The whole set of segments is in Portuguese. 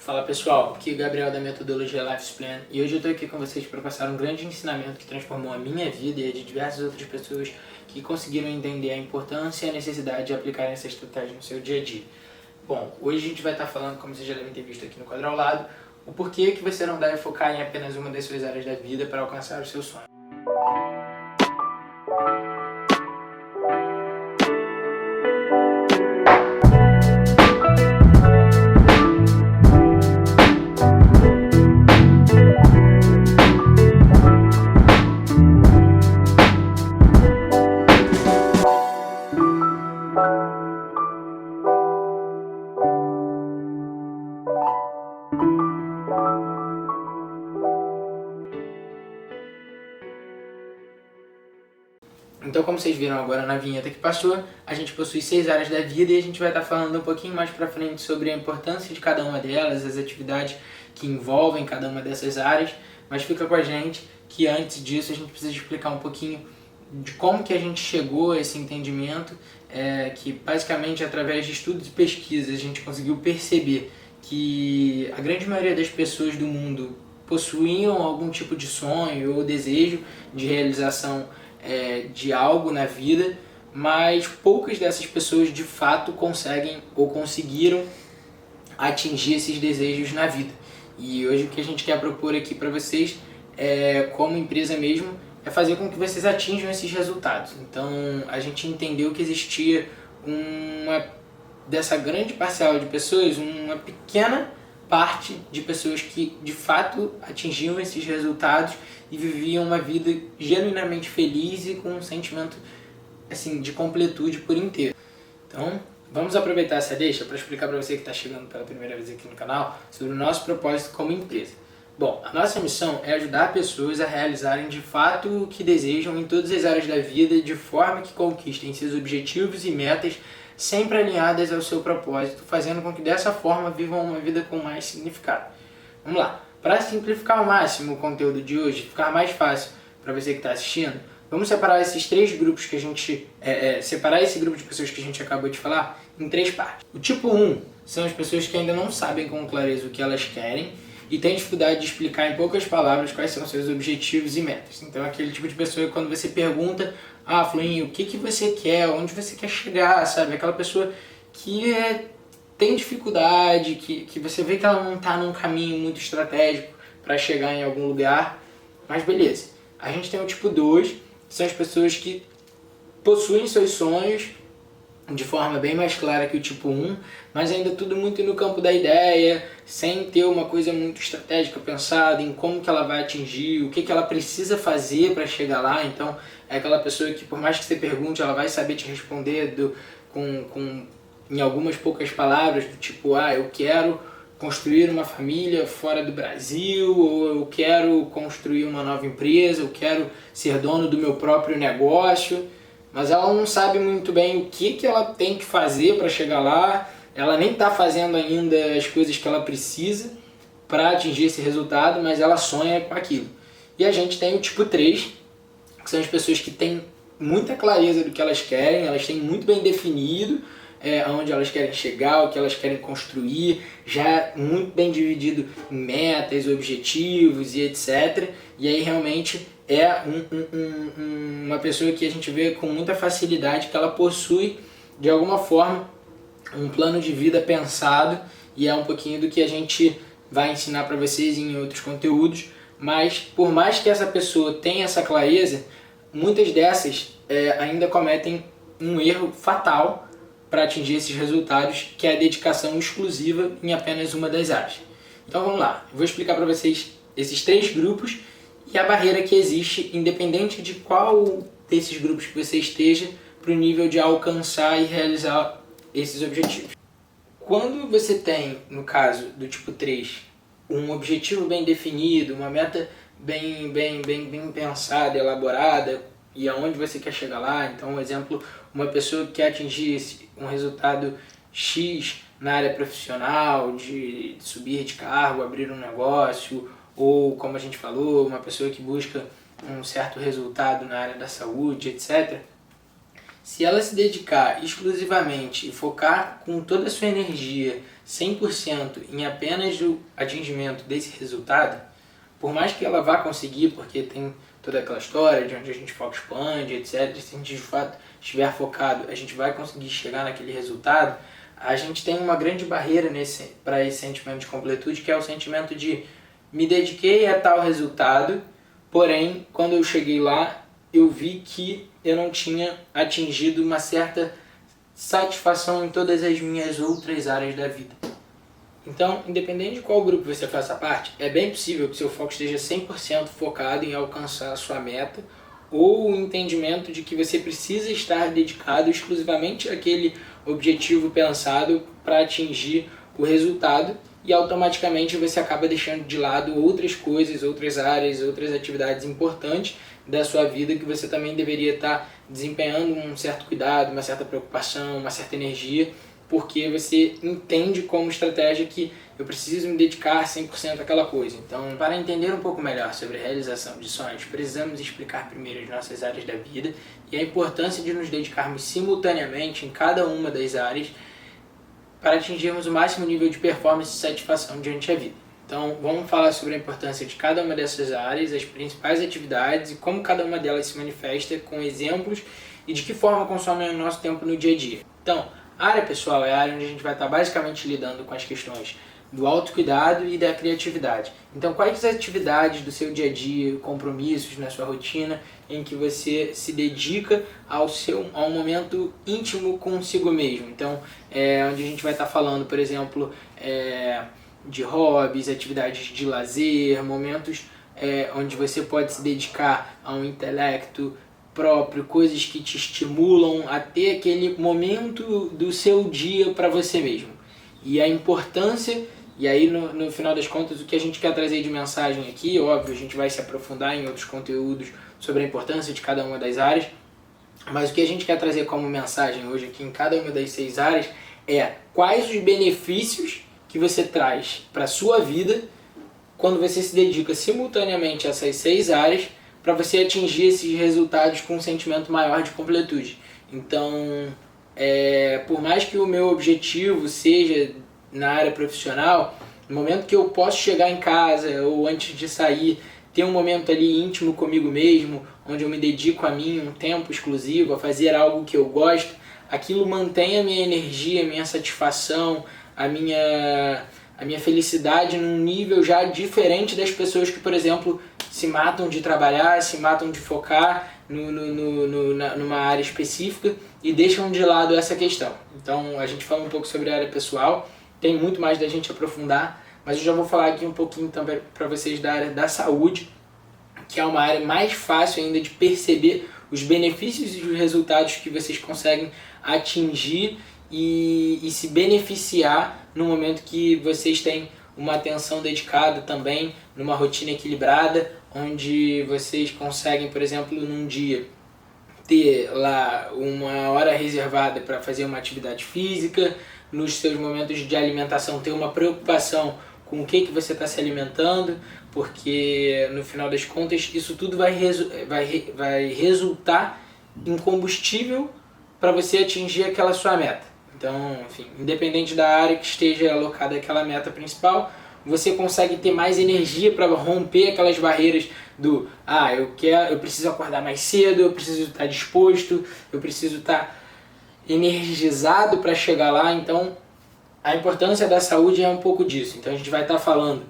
Fala pessoal, aqui é o Gabriel da metodologia Lifesplan e hoje eu estou aqui com vocês para passar um grande ensinamento que transformou a minha vida e a de diversas outras pessoas que conseguiram entender a importância e a necessidade de aplicar essa estratégia no seu dia a dia. Bom, hoje a gente vai estar falando, como vocês já devem ter visto aqui no quadro ao lado, o porquê que você não deve focar em apenas uma das suas áreas da vida para alcançar o seu sonho. Então, como vocês viram agora na vinheta que passou, a gente possui 6 áreas da vida e a gente vai estar falando um pouquinho mais pra frente sobre a importância de cada uma delas, as atividades que envolvem cada uma dessas áreas, mas fica com a gente que antes disso a gente precisa explicar um pouquinho de como que a gente chegou a esse entendimento, que basicamente através de estudos e pesquisas a gente conseguiu perceber que a grande maioria das pessoas do mundo possuíam algum tipo de sonho ou desejo de realização de algo na vida, mas poucas dessas pessoas de fato conseguem ou conseguiram atingir esses desejos na vida. E hoje o que a gente quer propor aqui para vocês, como empresa mesmo, é fazer com que vocês atinjam esses resultados. Então a gente entendeu que existia dessa grande parcela de pessoas, uma pequena parte de pessoas que de fato atingiam esses resultados e viviam uma vida genuinamente feliz e com um sentimento assim, de completude por inteiro. Então, vamos aproveitar essa deixa para explicar para você que está chegando pela primeira vez aqui no canal sobre o nosso propósito como empresa. Bom, a nossa missão é ajudar pessoas a realizarem de fato o que desejam em todas as áreas da vida, de forma que conquistem seus objetivos e metas sempre alinhadas ao seu propósito, fazendo com que dessa forma vivam uma vida com mais significado. Vamos lá. Para simplificar ao máximo o conteúdo de hoje, ficar mais fácil para você que está assistindo, vamos separar esses três grupos que a gente... separar esse grupo de pessoas que a gente acabou de falar em 3 partes. O tipo 1 são as pessoas que ainda não sabem com clareza o que elas querem e têm dificuldade de explicar em poucas palavras quais são seus objetivos e metas. Então aquele tipo de pessoa que quando você pergunta, Fluinho, o que você quer, onde você quer chegar, sabe? Aquela pessoa que tem dificuldade, que você vê que ela não está num caminho muito estratégico para chegar em algum lugar, mas beleza. A gente tem o tipo 2, que são as pessoas que possuem seus sonhos de forma bem mais clara que o tipo 1, mas ainda tudo muito no campo da ideia, sem ter uma coisa muito estratégica pensada em como que ela vai atingir, o que ela precisa fazer para chegar lá. Então é aquela pessoa que por mais que você pergunte, ela vai saber te responder em algumas poucas palavras, do tipo, eu quero construir uma família fora do Brasil, ou eu quero construir uma nova empresa, eu quero ser dono do meu próprio negócio, mas ela não sabe muito bem o que ela tem que fazer para chegar lá, ela nem está fazendo ainda as coisas que ela precisa para atingir esse resultado, mas ela sonha com aquilo. E a gente tem o tipo 3, que são as pessoas que têm muita clareza do que elas querem, elas têm muito bem definido aonde elas querem chegar, o que elas querem construir, já muito bem dividido em metas, objetivos e etc. E aí realmente é uma pessoa que a gente vê com muita facilidade que ela possui, de alguma forma, um plano de vida pensado, e é um pouquinho do que a gente vai ensinar para vocês em outros conteúdos, mas por mais que essa pessoa tenha essa clareza, muitas dessas ainda cometem um erro fatal para atingir esses resultados, que é a dedicação exclusiva em apenas uma das áreas. Então vamos lá, eu vou explicar para vocês esses 3 grupos e a barreira que existe, independente de qual desses grupos que você esteja, para o nível de alcançar e realizar esses objetivos. Quando você tem, no caso do tipo 3, um objetivo bem definido, uma meta bem pensada, elaborada, e aonde você quer chegar lá, então um exemplo, uma pessoa que quer atingir um resultado X na área profissional, de subir de cargo, abrir um negócio, ou como a gente falou, uma pessoa que busca um certo resultado na área da saúde, etc. Se ela se dedicar exclusivamente e focar com toda a sua energia, 100% em apenas o atingimento desse resultado, por mais que ela vá conseguir, porque tem toda aquela história de onde a gente foca expande, etc. Se a gente de fato estiver focado, a gente vai conseguir chegar naquele resultado. A gente tem uma grande barreira para esse sentimento de completude, que é o sentimento de me dediquei a tal resultado, porém, quando eu cheguei lá, eu vi que eu não tinha atingido uma certa satisfação em todas as minhas outras áreas da vida. Então, independente de qual grupo você faça parte, é bem possível que seu foco esteja 100% focado em alcançar a sua meta, ou o entendimento de que você precisa estar dedicado exclusivamente àquele objetivo pensado para atingir o resultado, e automaticamente você acaba deixando de lado outras coisas, outras áreas, outras atividades importantes da sua vida que você também deveria estar desempenhando um certo cuidado, uma certa preocupação, uma certa energia, porque você entende como estratégia que eu preciso me dedicar 100% àquela coisa. Então, para entender um pouco melhor sobre a realização de sonhos, precisamos explicar primeiro as nossas áreas da vida e a importância de nos dedicarmos simultaneamente em cada uma das áreas para atingirmos o máximo nível de performance e satisfação diante da vida. Então, vamos falar sobre a importância de cada uma dessas áreas, as principais atividades e como cada uma delas se manifesta com exemplos e de que forma consomem o nosso tempo no dia a dia. Então, a área pessoal é a área onde a gente vai estar basicamente lidando com as questões do autocuidado e da criatividade. Então, quais as atividades do seu dia a dia, compromissos na sua rotina, em que você se dedica a um momento íntimo consigo mesmo? Então, onde a gente vai estar falando, por exemplo, de hobbies, atividades de lazer, momentos onde você pode se dedicar a um intelecto próprio, coisas que te estimulam a ter aquele momento do seu dia para você mesmo. E a importância, e aí no final das contas o que a gente quer trazer de mensagem aqui, óbvio, a gente vai se aprofundar em outros conteúdos sobre a importância de cada uma das áreas, mas o que a gente quer trazer como mensagem hoje aqui em cada uma das 6 áreas é quais os benefícios que você traz para a sua vida quando você se dedica simultaneamente a essas 6 áreas para você atingir esses resultados com um sentimento maior de completude. Então, por mais que o meu objetivo seja na área profissional, no momento que eu posso chegar em casa ou antes de sair, ter um momento ali íntimo comigo mesmo, onde eu me dedico a mim, um tempo exclusivo, a fazer algo que eu gosto, aquilo mantém a minha energia, a minha satisfação, a minha felicidade num nível já diferente das pessoas que, por exemplo, se matam de trabalhar, se matam de focar numa área específica e deixam de lado essa questão. Então, a gente fala um pouco sobre a área pessoal, tem muito mais da gente aprofundar, mas eu já vou falar aqui um pouquinho também para vocês da área da saúde, que é uma área mais fácil ainda de perceber os benefícios e os resultados que vocês conseguem atingir e se beneficiar no momento que vocês têm uma atenção dedicada também, numa rotina equilibrada, onde vocês conseguem, por exemplo, num dia ter lá uma hora reservada para fazer uma atividade física, nos seus momentos de alimentação ter uma preocupação com o que você está se alimentando, porque no final das contas isso tudo vai resultar em combustível para você atingir aquela sua meta. Então, enfim, independente da área que esteja alocada àquela meta principal, você consegue ter mais energia para romper aquelas barreiras do eu preciso acordar mais cedo, eu preciso estar disposto, eu preciso estar energizado para chegar lá. Então, a importância da saúde é um pouco disso. Então, a gente vai estar falando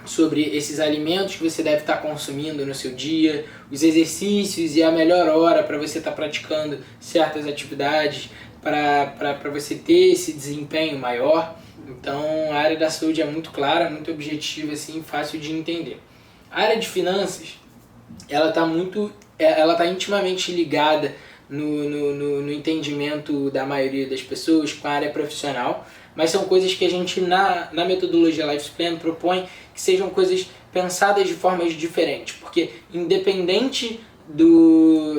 sobre esses alimentos que você deve estar consumindo no seu dia, os exercícios e a melhor hora para você estar praticando certas atividades, para você ter esse desempenho maior. Então, a área da saúde é muito clara, muito objetiva, assim, fácil de entender. A área de finanças, ela está intimamente ligada no entendimento da maioria das pessoas com a área profissional, mas são coisas que a gente, na metodologia Lifespan, propõe que sejam coisas pensadas de formas diferentes, porque independente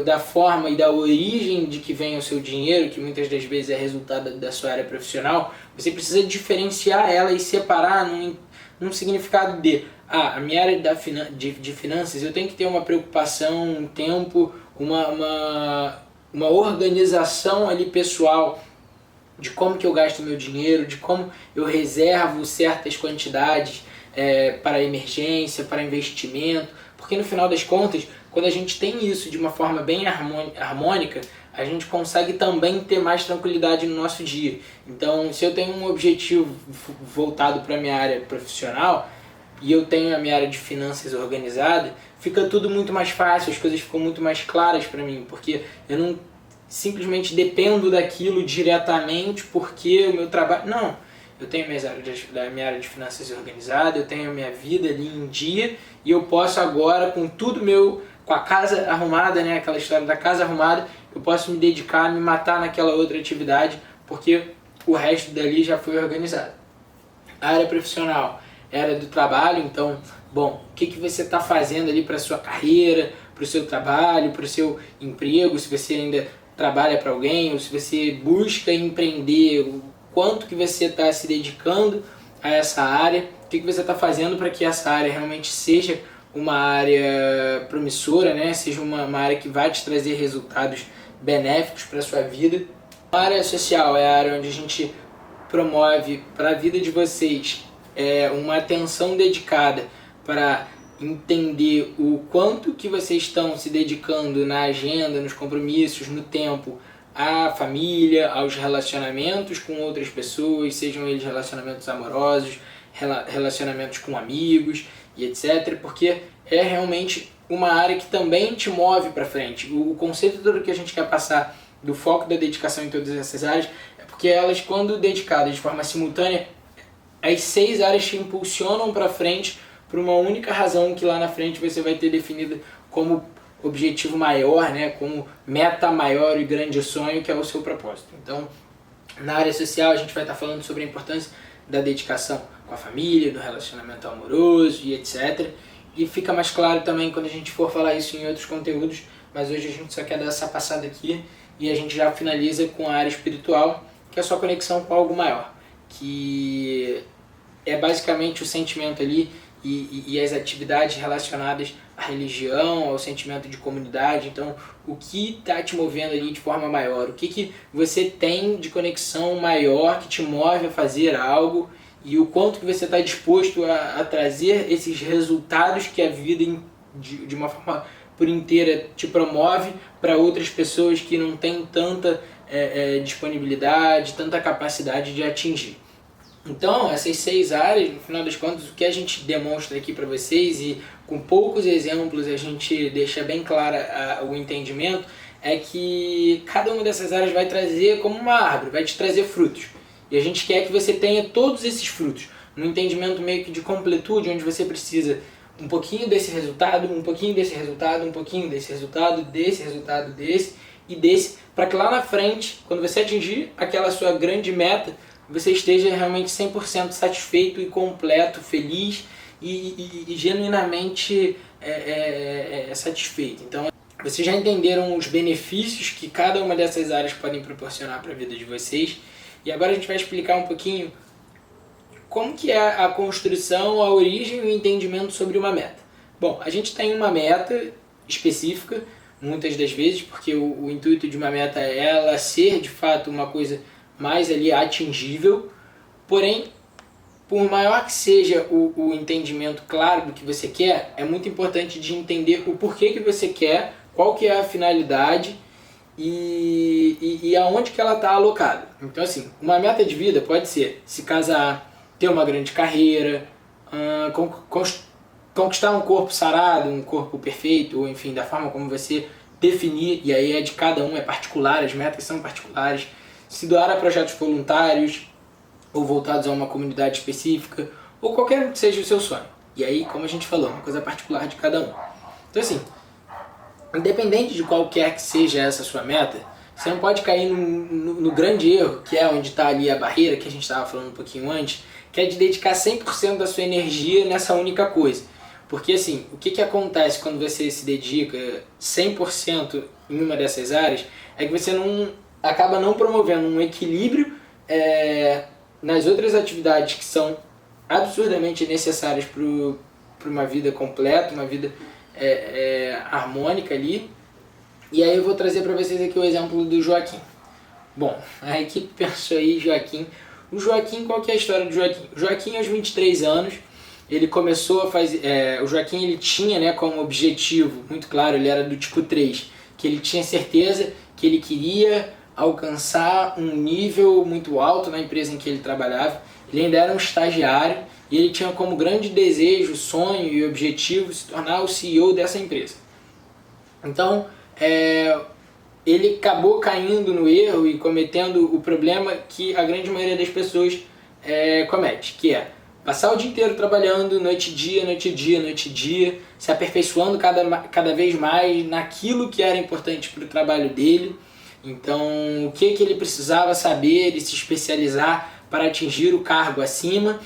da forma e da origem de que vem o seu dinheiro, que muitas das vezes é resultado da sua área profissional, você precisa diferenciar ela e separar num significado de a minha área de finanças, eu tenho que ter uma preocupação, um tempo, uma organização ali pessoal de como que eu gasto meu dinheiro, de como eu reservo certas quantidades para emergência, para investimento, porque no final das contas, quando a gente tem isso de uma forma bem harmônica, a gente consegue também ter mais tranquilidade no nosso dia. Então, se eu tenho um objetivo voltado para a minha área profissional e eu tenho a minha área de finanças organizada, fica tudo muito mais fácil, as coisas ficam muito mais claras para mim, porque eu não simplesmente dependo daquilo diretamente porque o meu trabalho... Não, eu tenho a minha área de finanças organizada, eu tenho a minha vida ali em dia e eu posso agora, com tudo com a casa arrumada, né, aquela história da casa arrumada, eu posso me dedicar, me matar naquela outra atividade porque o resto dali já foi organizado. A área profissional era do trabalho, então, bom, o que você está fazendo ali para a sua carreira, para o seu trabalho, para o seu emprego, se você ainda trabalha para alguém, ou se você busca empreender, o quanto que você está se dedicando a essa área, o que você está fazendo para que essa área realmente seja uma área promissora, né? Seja uma área que vai te trazer resultados benéficos para a sua vida. A área social é a área onde a gente promove para a vida de vocês uma atenção dedicada para entender o quanto que vocês estão se dedicando na agenda, nos compromissos, no tempo, à família, aos relacionamentos com outras pessoas, sejam eles relacionamentos amorosos, relacionamentos com amigos e etc. Porque é realmente uma área que também te move para frente. O conceito todo que a gente quer passar do foco da dedicação em todas essas áreas é porque elas, quando dedicadas de forma simultânea, as 6 áreas te impulsionam para frente por uma única razão que lá na frente você vai ter definida como objetivo maior, né, como meta maior e grande sonho, que é o seu propósito. Então, na área social a gente vai estar falando sobre a importância da dedicação com a família, do relacionamento amoroso e etc. E fica mais claro também quando a gente for falar isso em outros conteúdos, mas hoje a gente só quer dar essa passada aqui e a gente já finaliza com a área espiritual, que é a sua conexão com algo maior, que é basicamente o sentimento ali e as atividades relacionadas à religião, ao sentimento de comunidade. Então, o que está te movendo ali de forma maior? O que você tem de conexão maior que te move a fazer algo e o quanto que você está disposto a trazer esses resultados que a vida de uma forma por inteira te promove para outras pessoas que não têm tanta disponibilidade, tanta capacidade de atingir. Então, essas 6 áreas, no final das contas, o que a gente demonstra aqui para vocês, e com poucos exemplos a gente deixa bem claro o entendimento, é que cada uma dessas áreas vai trazer como uma árvore, vai te trazer frutos. E a gente quer que você tenha todos esses frutos, num entendimento meio que de completude, onde você precisa um pouquinho desse resultado, um pouquinho desse resultado, um pouquinho desse resultado, desse e desse, para que lá na frente, quando você atingir aquela sua grande meta, você esteja realmente 100% satisfeito e completo, feliz e genuinamente satisfeito. Então, vocês já entenderam os benefícios que cada uma dessas áreas podem proporcionar para a vida de vocês. E agora a gente vai explicar um pouquinho como que é a construção, a origem e o entendimento sobre uma meta. Bom, a gente tem uma meta específica, muitas das vezes, porque o intuito de uma meta é ela ser de fato uma coisa mais ali atingível, porém, por maior que seja o entendimento claro do que você quer, é muito importante de entender o porquê que você quer, qual que é a finalidade e aonde que ela está alocada. Então assim, uma meta de vida pode ser se casar, ter uma grande carreira, conquistar um corpo sarado, um corpo perfeito, ou enfim, da forma como você definir, e aí é de cada um, é particular, as metas são particulares, se doar a projetos voluntários, ou voltados a uma comunidade específica, ou qualquer que seja o seu sonho. E aí, como a gente falou, uma coisa particular de cada um. Então assim, independente de qualquer que seja essa sua meta, você não pode cair no grande erro, que é onde está ali a barreira, que a gente estava falando um pouquinho antes, que é de dedicar 100% da sua energia nessa única coisa. Porque assim, o que acontece quando você se dedica 100% em uma dessas áreas, é que você acaba não promovendo um equilíbrio nas outras atividades que são absurdamente necessárias para uma vida completa, uma vida harmônica ali, E aí eu vou trazer para vocês aqui o exemplo do Joaquim. Bom, a equipe pensou aí, Joaquim. O Joaquim, qual que é a história do Joaquim? O Joaquim, aos 23 anos, ele começou a fazer... o Joaquim, ele tinha, né, como objetivo, muito claro, ele era do tipo 3, que ele tinha certeza que ele queria alcançar um nível muito alto na empresa em que ele trabalhava. Ele ainda era um estagiário e ele tinha como grande desejo, sonho e objetivo se tornar o CEO dessa empresa. Então, ele acabou caindo no erro e cometendo o problema que a grande maioria das pessoas comete, que é passar o dia inteiro trabalhando, noite e dia, noite e dia, noite e dia, se aperfeiçoando cada vez mais naquilo que era importante para o trabalho dele. Então, o que ele precisava saber e se especializar para atingir o cargo acima.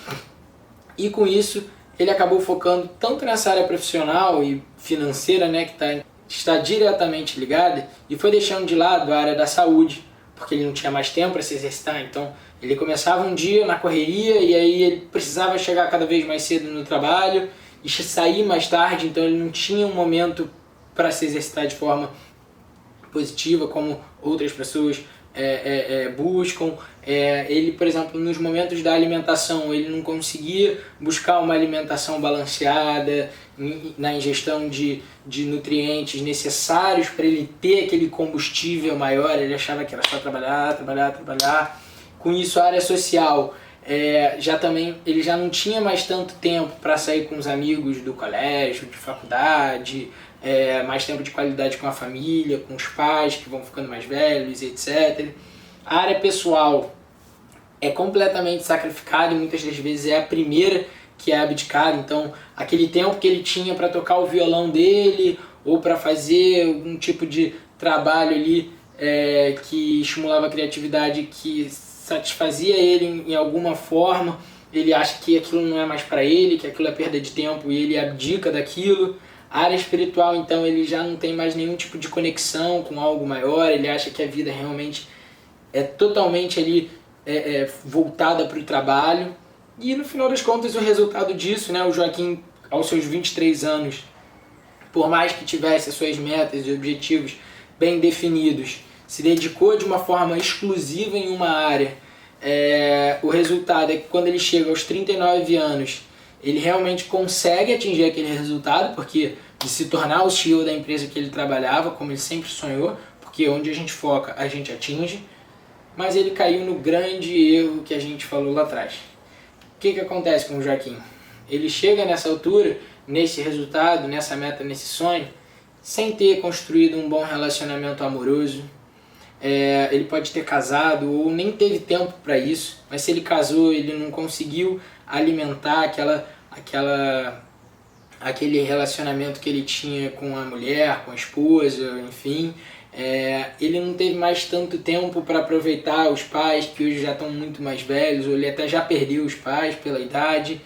E com isso, ele acabou focando tanto nessa área profissional e financeira, né, que está diretamente ligada, e foi deixando de lado a área da saúde, porque ele não tinha mais tempo para se exercitar. Então, ele começava um dia na correria e aí ele precisava chegar cada vez mais cedo no trabalho e sair mais tarde, então ele não tinha um momento para se exercitar de forma positiva como outras pessoas buscam. Ele, por exemplo, nos momentos da alimentação, ele não conseguia buscar uma alimentação balanceada na ingestão de nutrientes necessários para ele ter aquele combustível maior. Ele achava que era só trabalhar. Com isso, a área social, ele já não tinha mais tanto tempo para sair com os amigos do colégio, de faculdade, mais tempo de qualidade com a família, com os pais que vão ficando mais velhos, etc. A área pessoal é completamente sacrificada e muitas das vezes é a primeira que é abdicada. Então, aquele tempo que ele tinha para tocar o violão dele ou para fazer algum tipo de trabalho ali que estimulava a criatividade, que satisfazia ele em alguma forma, ele acha que aquilo não é mais para ele, que aquilo é perda de tempo e ele abdica daquilo. A área espiritual, então, ele já não tem mais nenhum tipo de conexão com algo maior, ele acha que a vida realmente é totalmente ali voltada para o trabalho. E no final das contas, o resultado disso, né, o Joaquim, aos seus 23 anos, por mais que tivesse as suas metas e objetivos bem definidos, se dedicou de uma forma exclusiva em uma área. O resultado é que quando ele chega aos 39 anos, ele realmente consegue atingir aquele resultado, porque de se tornar o CEO da empresa que ele trabalhava, como ele sempre sonhou, porque onde a gente foca, a gente atinge, mas ele caiu no grande erro que a gente falou lá atrás. O que acontece com o Joaquim? Ele chega nessa altura, nesse resultado, nessa meta, nesse sonho, sem ter construído um bom relacionamento amoroso. Ele pode ter casado ou nem teve tempo para isso, mas se ele casou, ele não conseguiu alimentar aquele relacionamento que ele tinha com a mulher, com a esposa, enfim. Ele não teve mais tanto tempo para aproveitar os pais, que hoje já estão muito mais velhos, ou ele até já perdeu os pais pela idade.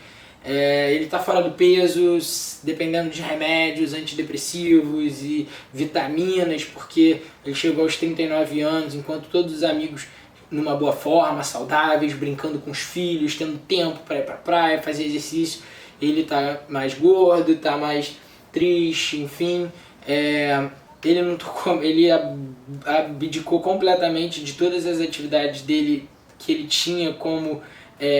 Ele está fora do peso, dependendo de remédios antidepressivos e vitaminas, porque ele chegou aos 39 anos, enquanto todos os amigos numa boa forma, saudáveis, brincando com os filhos, tendo tempo para ir para a praia, fazer exercício. Ele está mais gordo, está mais triste, enfim. Ele abdicou completamente de todas as atividades dele que ele tinha como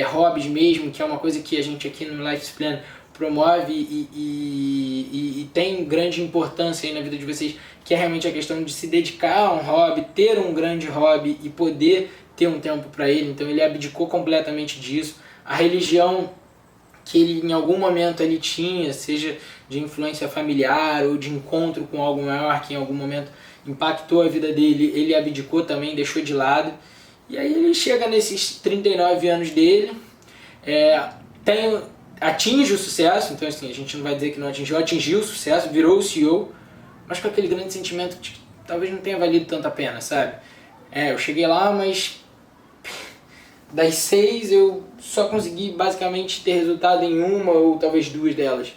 hobbies mesmo, que é uma coisa que a gente aqui no Life Plan promove e tem grande importância aí na vida de vocês, que é realmente a questão de se dedicar a um hobby, ter um grande hobby e poder ter um tempo para ele. Então ele abdicou completamente disso. A religião que ele em algum momento ele tinha, seja de influência familiar ou de encontro com algo maior que em algum momento impactou a vida dele, ele abdicou também, deixou de lado. E aí ele chega nesses 39 anos dele, atinge o sucesso. Então assim, a gente não vai dizer que não atingiu o sucesso, virou o CEO, mas com aquele grande sentimento de que talvez não tenha valido tanto a pena, sabe? Eu cheguei lá, mas das 6 eu só consegui basicamente ter resultado em uma ou talvez 2 delas.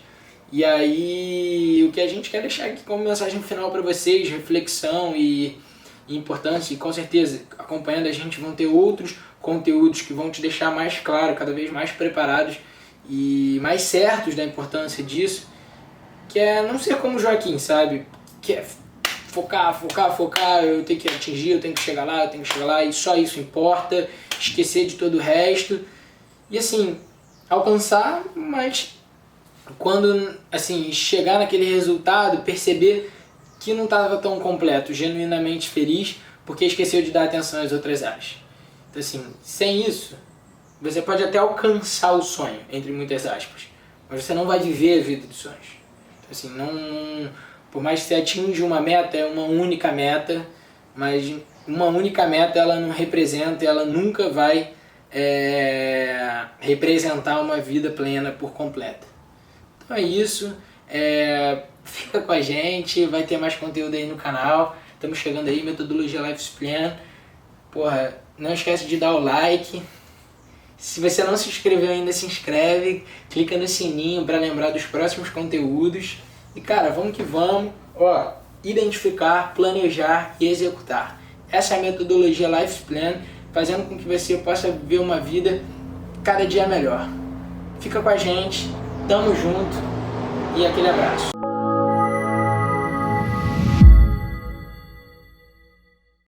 E aí o que a gente quer deixar aqui como mensagem final para vocês, reflexão e importância, e com certeza acompanhando a gente vão ter outros conteúdos que vão te deixar mais claro, cada vez mais preparados e mais certos da importância disso, que é não ser como Joaquim, sabe? Que é focar, eu tenho que atingir, eu tenho que chegar lá, e só isso importa, esquecer de todo o resto. E assim, alcançar, mas quando assim, chegar naquele resultado, perceber que não estava tão completo, genuinamente feliz, porque esqueceu de dar atenção às outras áreas. Então assim, sem isso, você pode até alcançar o sonho, entre muitas aspas, mas você não vai viver a vida dos sonhos. Então, assim, não, por mais que você atinja uma meta, é uma única meta, mas uma única meta ela não representa, ela nunca vai representar uma vida plena por completa. Então é isso, fica com a gente, vai ter mais conteúdo aí no canal, estamos chegando aí, Metodologia Life Plan. Porra, não esquece de dar o like. Se você não se inscreveu ainda, se inscreve, clica no sininho para lembrar dos próximos conteúdos. E cara, vamos que vamos, identificar, planejar e executar. Essa é a metodologia Life Plan, fazendo com que você possa viver uma vida cada dia melhor. Fica com a gente, tamo junto e aquele abraço.